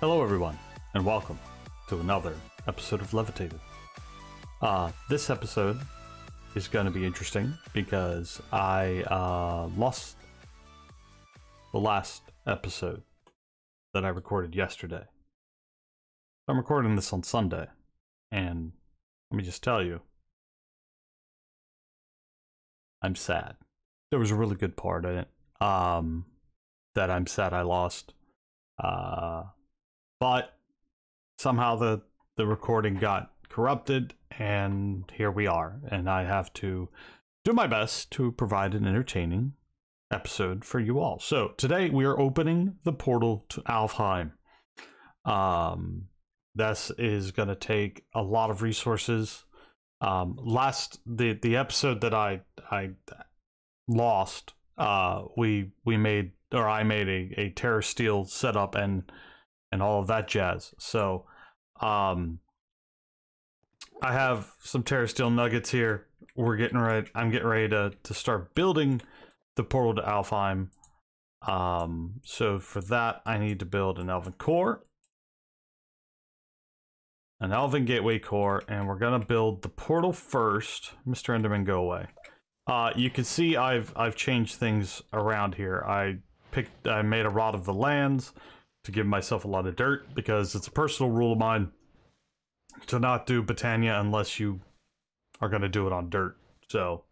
Hello everyone, and welcome to another episode of Levitated. This episode is going to be interesting because I lost the last episode that I recorded yesterday. I'm recording this on Sunday, and let me just tell you, I'm sad. There was a really good part in it that I'm sad I lost. But somehow the recording got corrupted, and here we are. And I have to do my best to provide an entertaining episode for you all. So today we are opening the portal to Alfheim. This is going to take a lot of resources. The episode that I lost, I made a terror steel setup and all of that jazz. So I have some terror steel nuggets here. I'm getting ready to start building the portal to Alfheim. So for that I need to build an elven core, an elven gateway core, and we're gonna build the portal first. Mr. Enderman, go away. You can see I've changed things around here. I made a rod of the lands to give myself a lot of dirt, because it's a personal rule of mine to not do Botania unless you are going to do it on dirt. So,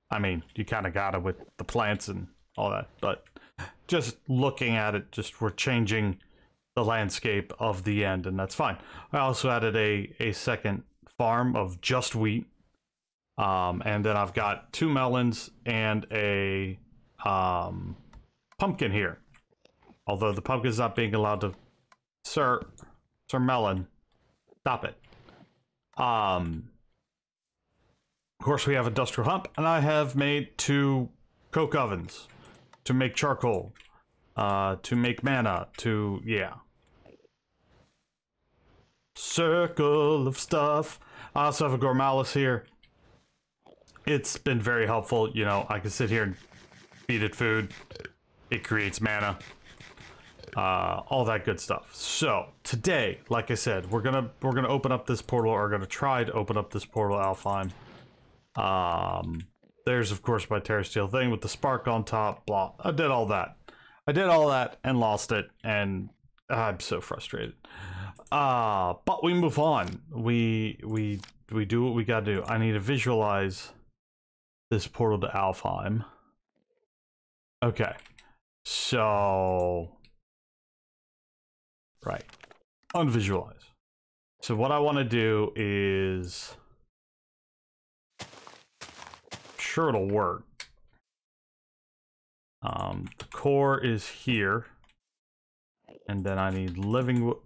I mean, you kind of got it with the plants and all that, but just looking at it, we're changing the landscape of the end, and that's fine. I also added a second farm of just wheat, and then I've got 2 melons and a pumpkin here. Although the pumpkin's not being allowed to... Sir Melon, stop it. Of course we have industrial hemp, and I have made 2 coke ovens to make charcoal, to make mana, yeah. Circle of stuff. I also have a Gormalis here. It's been very helpful, you know. I can sit here and feed it food. It creates mana. All that good stuff. So today, like I said, we're gonna open up this portal, or gonna try to open up this portal, Alfheim. There's of course my terror steel thing with the spark on top. Blah. I did all that and lost it, and I'm so frustrated. But we move on. We do what we gotta do. I need to visualize this portal to Alfheim. Okay, so. Right. Unvisualize. So what I want to do is... Sure, it'll work. The core is here. And then I need living wood.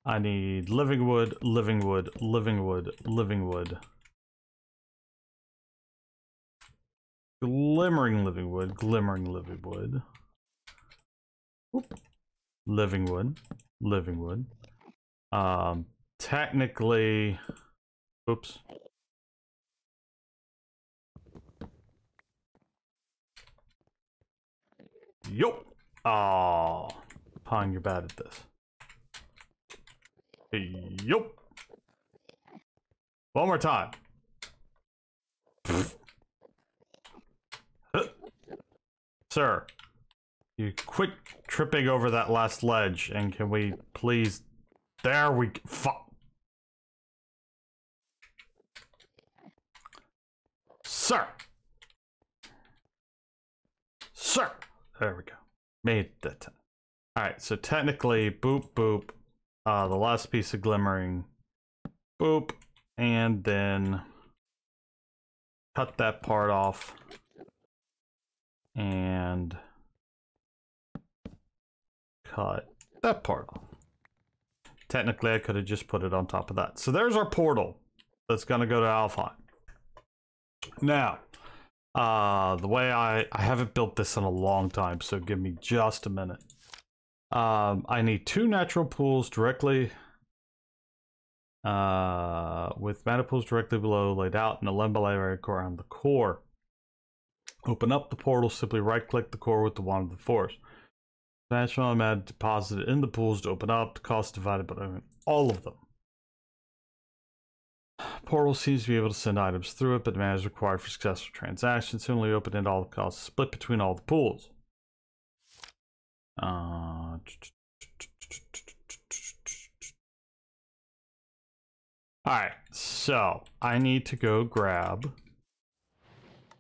I need living wood, living wood, living wood, living wood. Glimmering living wood, glimmering living wood. Oop. Living wood, living wood. Technically, oops. Yup. Oh, Pine, you're bad at this. Yup. One more time. Sir. You quit tripping over that last ledge, and can we please... There we go. Fuck. Sir! Sir! There we go. Made that time. Alright, so technically, boop, boop. The last piece of glimmering. Boop. And then... cut that part off. And... cut that part off. Technically, I could have just put it on top of that. So there's our portal that's going to go to Alfheim. Now, the way I haven't built this in a long time, so give me just a minute. I need 2 natural pools directly with mana pools directly below, laid out in a limbo core on the core. Open up the portal, simply right click the core with the wand of the force. National amount deposited in the pools to open up. The cost divided by all of them. Portal seems to be able to send items through it, but demand is required for successful transactions. Similarly, open and all the costs split between all the pools. Alright, so I need to go grab...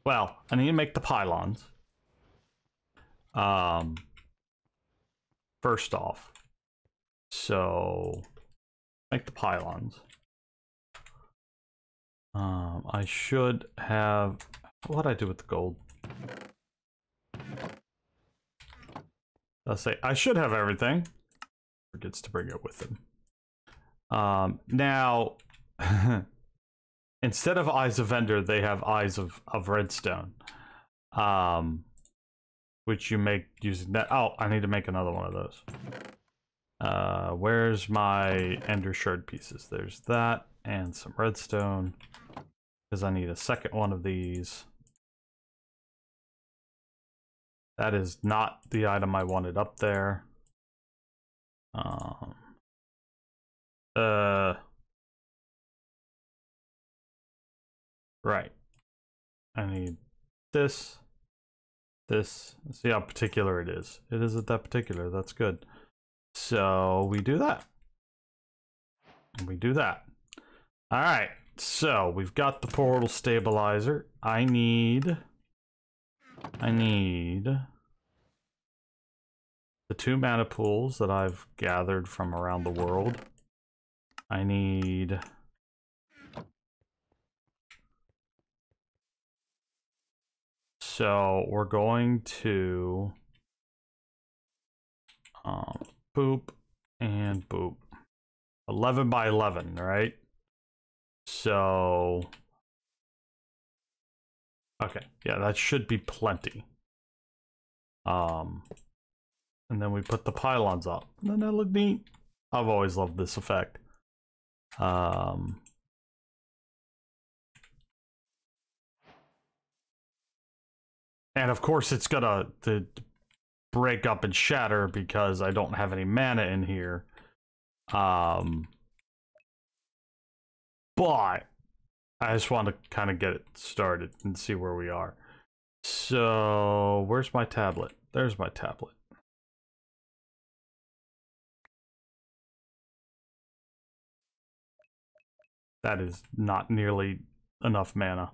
Well, I need to make the pylons. First off. So, make the pylons. I should have... What'd I do with the gold? Let's say I should have everything. Forgets to bring it with him. Now, instead of Eyes of Ender, they have Eyes of Redstone. Which you make using that. Oh, I need to make another one of those. Where's my Ender Shard pieces? There's that and some redstone. Because I need a second one of these. That is not the item I wanted up there. Right. I need this. This. See how particular it is. It isn't that particular. That's good. So we do that. And we do that. Alright. So we've got the portal stabilizer. I need the 2 mana pools that I've gathered from around the world. I need so we're going to boop and boop. 11 by 11, right? So okay, yeah, that should be plenty. And then we put the pylons up. Doesn't that look neat? I've always loved this effect. And of course it's gonna break up and shatter because I don't have any mana in here. But I just want to kind of get it started and see where we are. So where's my tablet? There's my tablet. That is not nearly enough mana.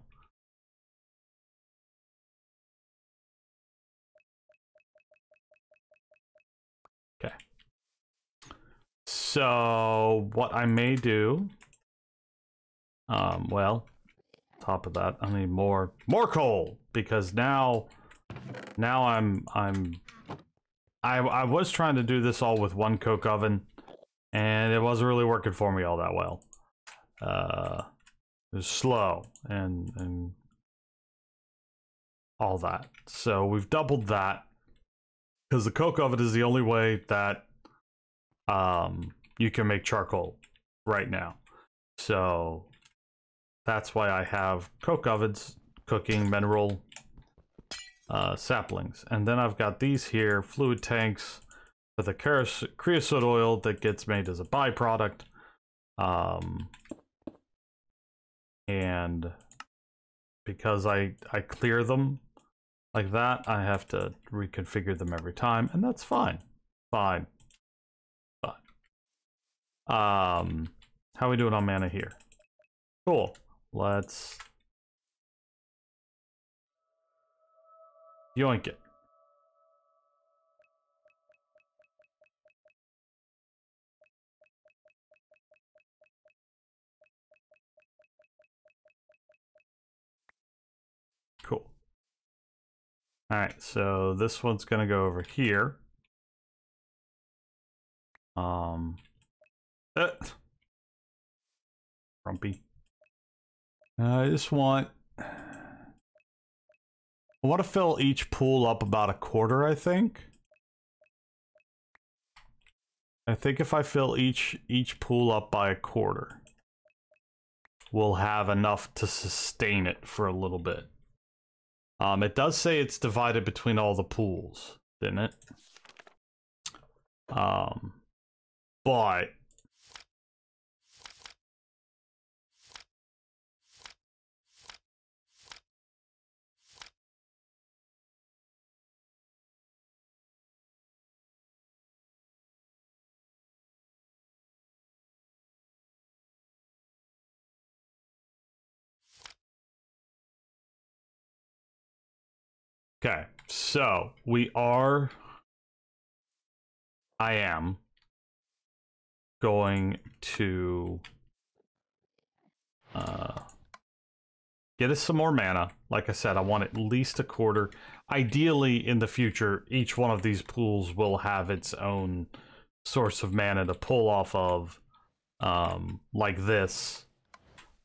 Okay. So what I may do, well, top of that, I need more coal because now I was trying to do this all with 1 coke oven, and it wasn't really working for me all that well. It was slow and all that. So we've doubled that because the coke oven is the only way that you can make charcoal right now. So that's why I have coke ovens cooking mineral saplings. And then I've got these here, fluid tanks with a creosote oil that gets made as a byproduct. And because I clear them like that, I have to reconfigure them every time, and that's fine. Fine. How are we doing on mana here? Cool. Let's yoink it. Cool. Alright, so this one's gonna go over here. Grumpy. I want to fill each pool up about a quarter, I think. I think if I fill each pool up by a quarter, we'll have enough to sustain it for a little bit. It does say it's divided between all the pools, didn't it? But okay, so I am going to get us some more mana. Like I said, I want at least a quarter. Ideally, in the future, each one of these pools will have its own source of mana to pull off of, like this.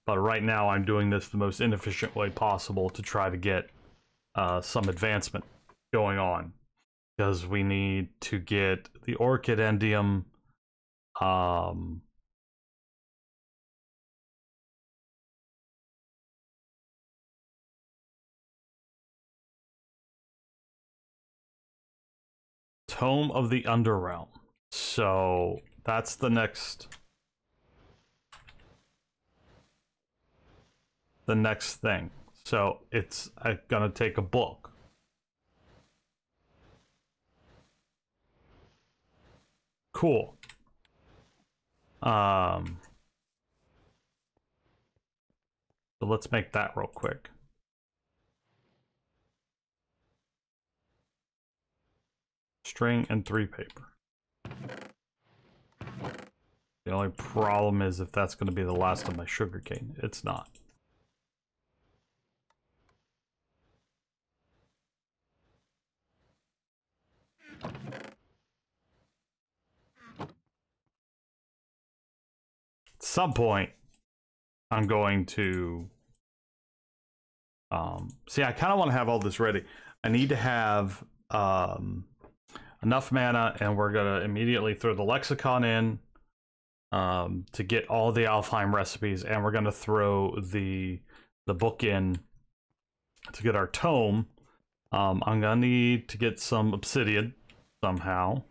But right now, I'm doing this the most inefficient way possible to try to get some advancement going on. Because we need to get the Orchid Endium, Tome of the Underrealm. So that's the next thing. So it's gonna take a book. Cool. So let's make that real quick. String and 3 paper. The only problem is if that's going to be the last of my sugarcane. It's not. At some point, I'm going to... see, I kind of want to have all this ready. I need to have enough mana, and we're going to immediately throw the lexicon in to get all the Alfheim recipes, and we're going to throw the book in to get our tome. I'm going to need to get some obsidian somehow.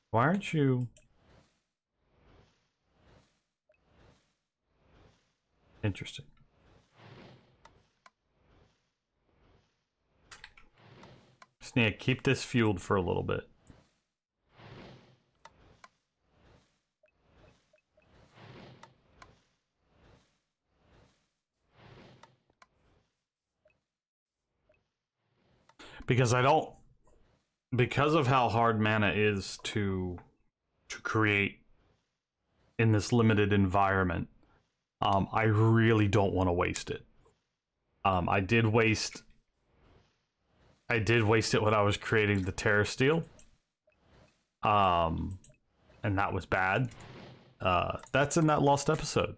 Why aren't you... Interesting. Just need to keep this fueled for a little bit. Because I don't... Because of how hard mana is to create in this limited environment, I really don't want to waste it. I did waste it when I was creating the Terra Steel. And that was bad. That's in that lost episode.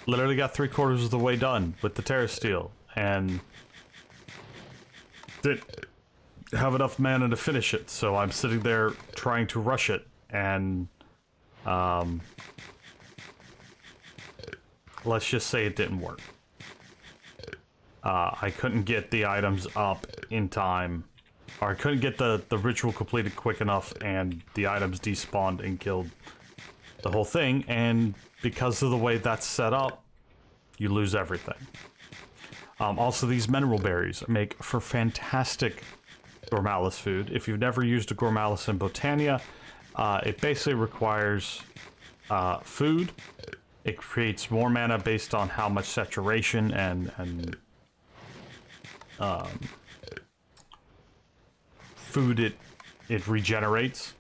Literally got 3/4 of the way done with the Terra Steel, and didn't have enough mana to finish it, so I'm sitting there trying to rush it, and let's just say it didn't work. I couldn't get the items up in time, or I couldn't get the ritual completed quick enough, and the items despawned and killed the whole thing, and because of the way that's set up, you lose everything. Also, these mineral berries make for fantastic Gormalis food. If you've never used a Gormalis in Botania, it basically requires food. It creates more mana based on how much saturation and food it regenerates.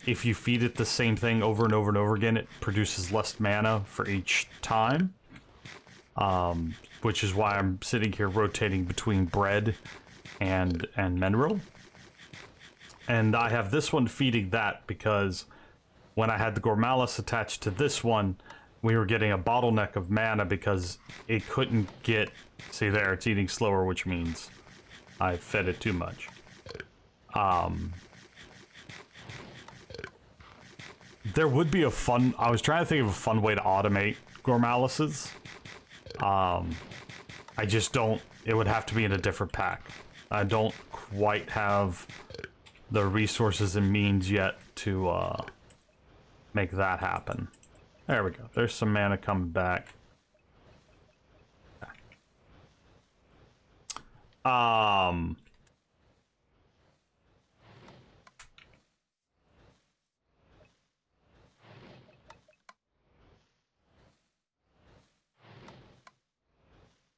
If you feed it the same thing over and over and over again, it produces less mana for each time. Which is why I'm sitting here rotating between bread and mineral. And I have this one feeding that because when I had the Gormalis attached to this one, we were getting a bottleneck of mana because it couldn't get... See there, it's eating slower, which means I fed it too much. There would be a fun... I was trying to think of a fun way to automate Gormalises. I just don't... It would have to be in a different pack. I don't quite have the resources and means yet to make that happen. There we go. There's some mana coming back.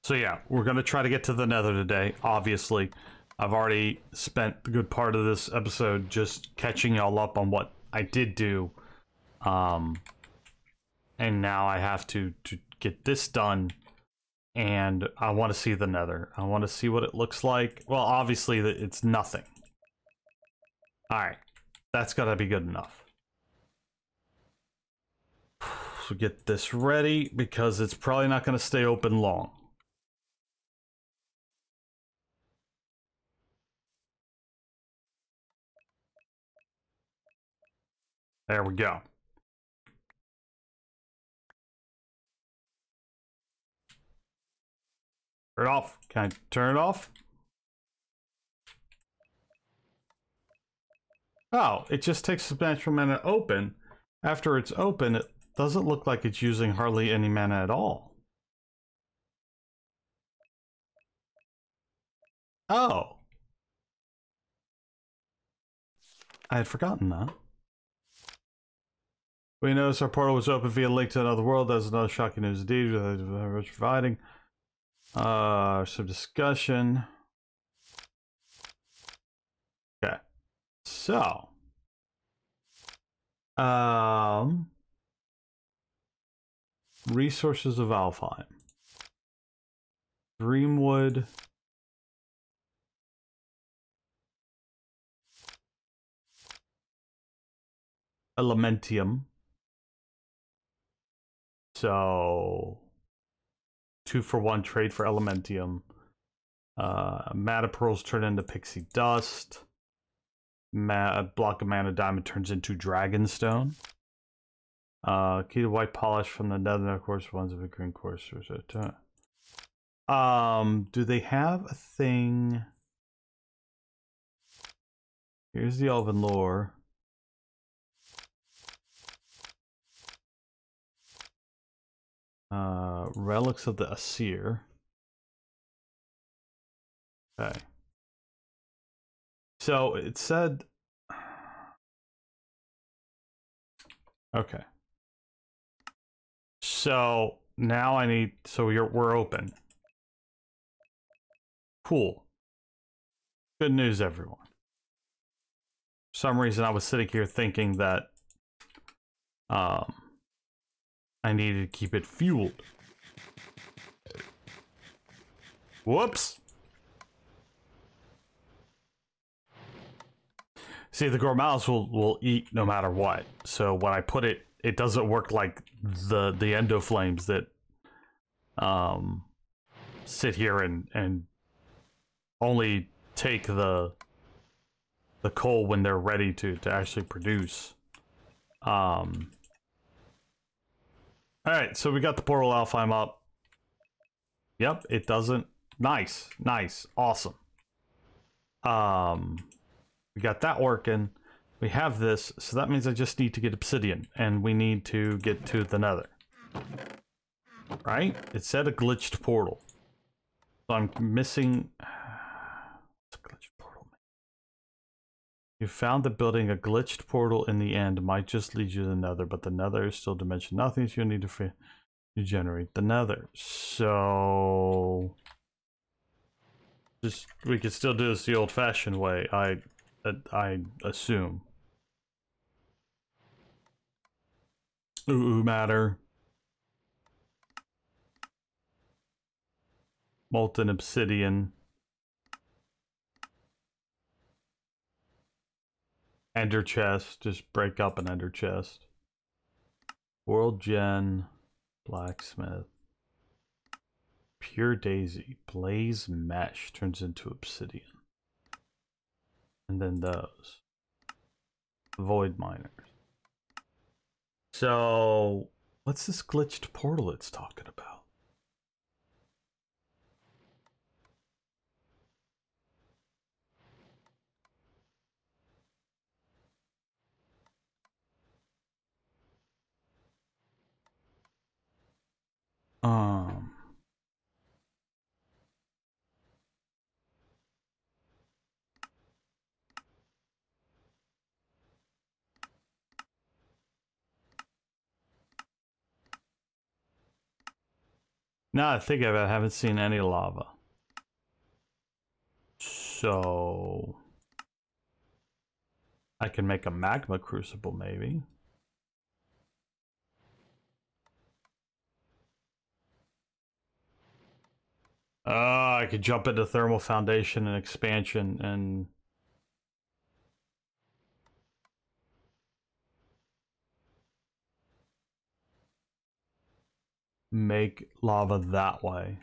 So yeah, we're going to try to get to the Nether today, obviously. I've already spent a good part of this episode just catching y'all up on what I did do. And now I have to get this done. And I want to see the Nether. I want to see what it looks like. Well, obviously, it's nothing. Alright. That's got to be good enough. So get this ready, because it's probably not going to stay open long. There we go. Turn it off. Can I turn it off? Oh, it just takes substantial mana to open. After it's open, it doesn't look like it's using hardly any mana at all. Oh. I had forgotten that. We noticed our portal was open via link to another world. That's another shocking news indeed. Providing some discussion. Okay. So. Resources of Alfheim. Dreamwood. Elementium. So 2-for-1 trade for Elementium. Mana pearls turn into pixie dust. A block of mana diamond turns into dragonstone. Key to white polish from the nether course, ones of a green course. Do they have a thing? Here's the elven lore. Relics of the Asir. Okay. So it said... Okay. So now I need... So we're open. Cool. Good news, everyone. For some reason I was sitting here thinking that I needed to keep it fueled. Whoops. See, the Gormals will eat no matter what. So when I put it, it doesn't work like the endo flames that sit here and only take the coal when they're ready to actually produce. Alright, so we got the portal Alfheim up. Yep, it doesn't. Nice, nice, awesome. We got that working. We have this, so that means I just need to get obsidian, and we need to get to the nether. Right? It said a glitched portal. So I'm missing... What's a glitched portal? You found that building a glitched portal in the end might just lead you to the nether, but the nether is still dimension nothing, so you need to regenerate the nether. So... we could still do this the old-fashioned way, I assume. Ooh, matter. Molten obsidian. Ender chest. Just break up an ender chest. World gen. Blacksmith. Pure daisy. Blaze mesh turns into obsidian. And then those. Void miners. So, what's this glitched portal it's talking about? Now I think of it, I haven't seen any lava. So I can make a magma crucible, maybe. I could jump into thermal foundation and expansion and make lava that way.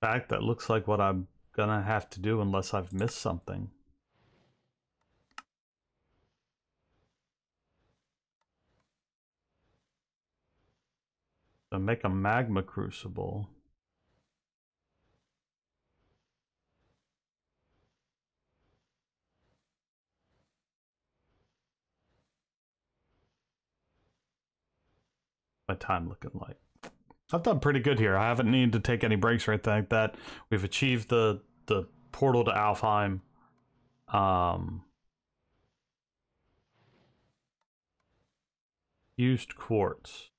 In fact, that looks like what I'm gonna have to do unless I've missed something. So make a magma crucible. My time looking like? I've done pretty good here. I haven't needed to take any breaks or anything like that. We've achieved the portal to Alfheim. Fused quartz.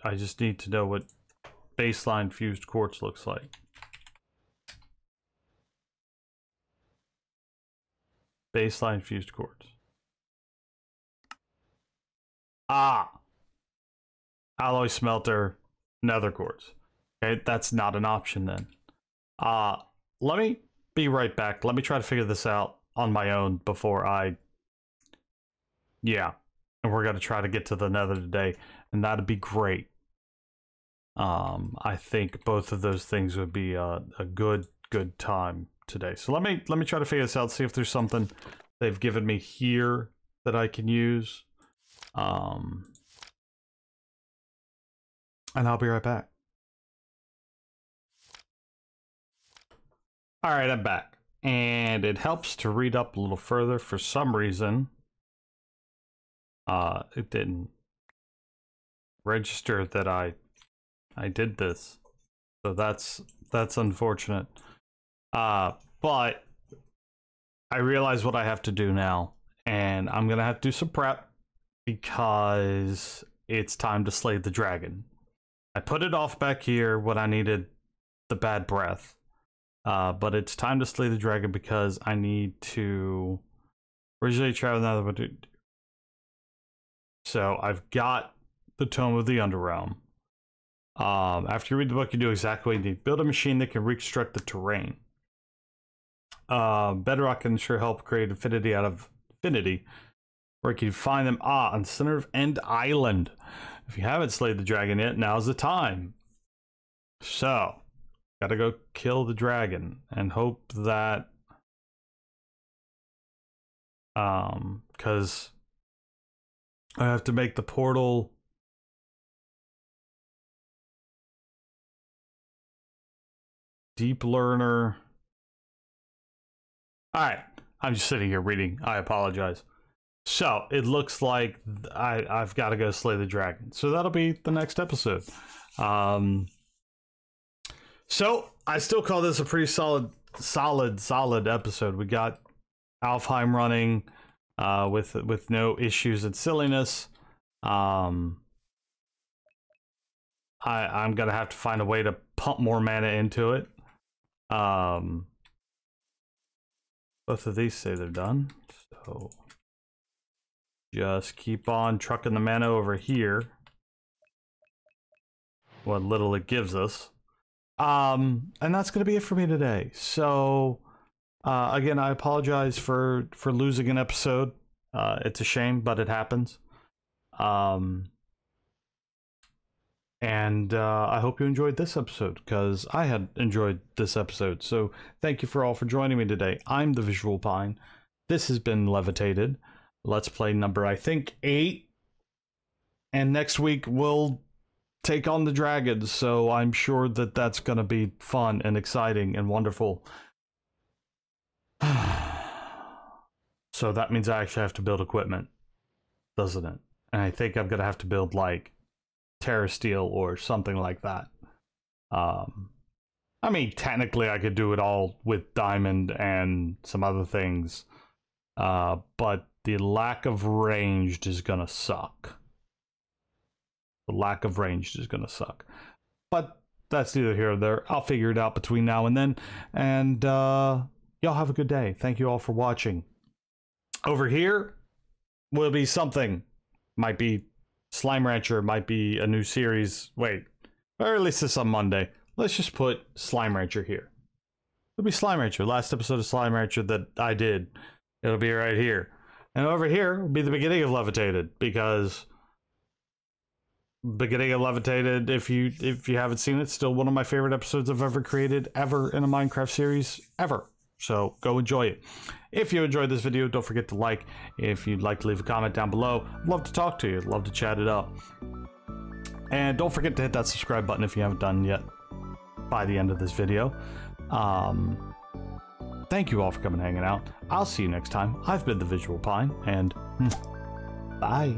I just need to know what baseline fused quartz looks like. Baseline fused quartz. Ah! Alloy smelter, nether quartz. Okay, that's not an option then. Let me be right back. Let me try to figure this out on my own before I... Yeah. And we're going to try to get to the nether today. And that'd be great. I think both of those things would be a good time today. So let me try to figure this out, see if there's something they've given me here that I can use. And I'll be right back. All right, I'm back. And it helps to read up a little further. For some reason, it didn't register that I did this. So that's unfortunate. But I realize what I have to do now. And I'm going to have to do some prep because it's time to slay the dragon. I put it off back here when I needed the bad breath. But it's time to slay the dragon because I need to originally travel another. So I've got the Tome of the Underrealm. After you read the book, you do exactly what you need. Build a machine that can reconstruct the terrain. Bedrock can sure help create infinity out of infinity. Where you can find them on the center of End Island. If you haven't slayed the dragon yet, now's the time. So, gotta go kill the dragon and hope that because I have to make the portal deep learner. All right, I'm just sitting here reading. I apologize. So it looks like I've got to go slay the dragon. So that'll be the next episode. So I still call this a pretty solid episode. We got Alfheim running with no issues and silliness. I'm gonna have to find a way to pump more mana into it. Both of these say they're done. So just keep on trucking the mana over here. What little it gives us. And that's going to be it for me today. So, again, I apologize for losing an episode. It's a shame, but it happens. And I hope you enjoyed this episode, because I had enjoyed this episode. So thank you for all for joining me today. I'm the Visual Pine. This has been Levitated. Let's play number, I think, 8. And next week we'll take on the dragons. So I'm sure that that's going to be fun and exciting and wonderful. So that means I actually have to build equipment, doesn't it? And I think I'm going to have to build, like, Terra Steel or something like that. I mean, technically I could do it all with diamond and some other things, but the lack of ranged is gonna suck. The lack of ranged is gonna suck. But that's neither here nor there. I'll figure it out between now and then. And y'all have a good day. Thank you all for watching. Over here will be something. Might be Slime Rancher, might be a new series. Wait, or at least it's on Monday. Let's just put Slime Rancher here. It'll be Slime Rancher, last episode of Slime Rancher that I did. It'll be right here. And over here will be the beginning of Levitated, because beginning of Levitated, if you haven't seen it, still one of my favorite episodes I've ever created, ever in a Minecraft series, ever. So go enjoy it. If you enjoyed this video, don't forget to like. If you'd like to leave a comment down below, I'd love to talk to you. I'd love to chat it up. And don't forget to hit that subscribe button if you haven't done yet by the end of this video. Thank you all for coming and hanging out. I'll see you next time. I've been the Visual Pine, and bye.